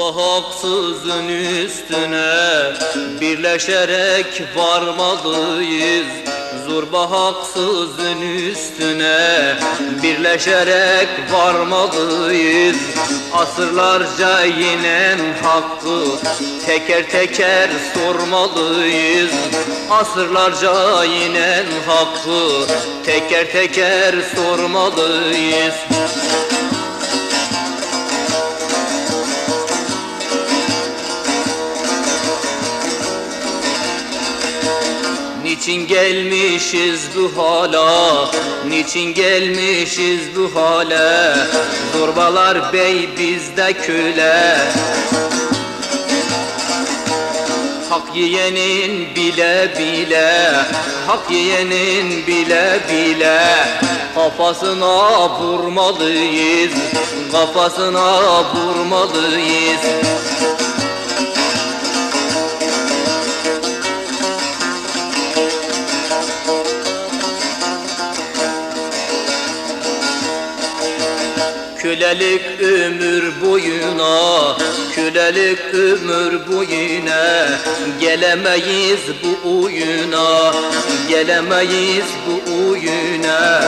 Zorba haksızın üstüne birleşerek varmalıyız. Zorba haksızın üstüne birleşerek varmalıyız. Asırlarca yenen hakkı teker teker sormalıyız. Asırlarca yenen hakkı teker teker sormalıyız. Niçin gelmişiz bu hala, niçin gelmişiz bu hale? Zorbalar bey bizde köle. Hak yiyenin bile bile, hak yiyenin bile bile kafasına vurmalıyız, kafasına vurmalıyız. Kölelik ömür boyuna, kölelik ömür boyuna gelemeyiz bu oyuna, gelemeyiz bu oyuna.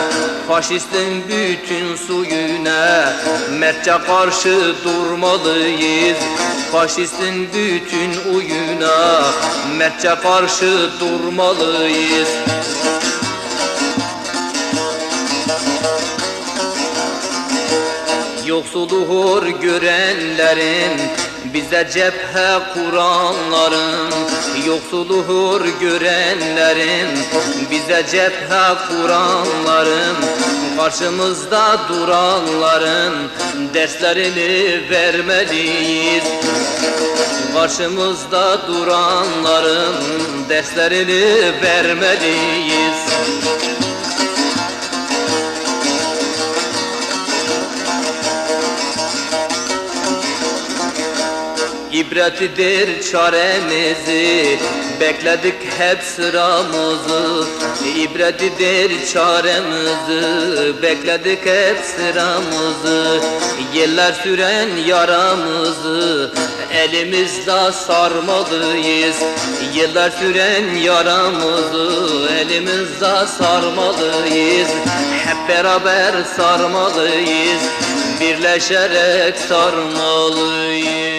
Faşistin bütün suyuna mertçe karşı durmalıyız. Faşistin bütün oyuna mertçe karşı durmalıyız. Yoksulu hor görenlerin bize cephe kuranların, yoksulu hor görenlerin bize cephe kuranların, karşımızda duranların derslerini vermeliyiz. Karşımızda duranların derslerini vermeliyiz. İbretidir çaremizi, bekledik hep sıramızı. İbretidir çaremizi, bekledik hep sıramızı. Yıllar süren yaramızı elimizde sarmalıyız. Yıllar süren yaramızı elimizde sarmalıyız. Hep beraber sarmalıyız, birleşerek sarmalıyız.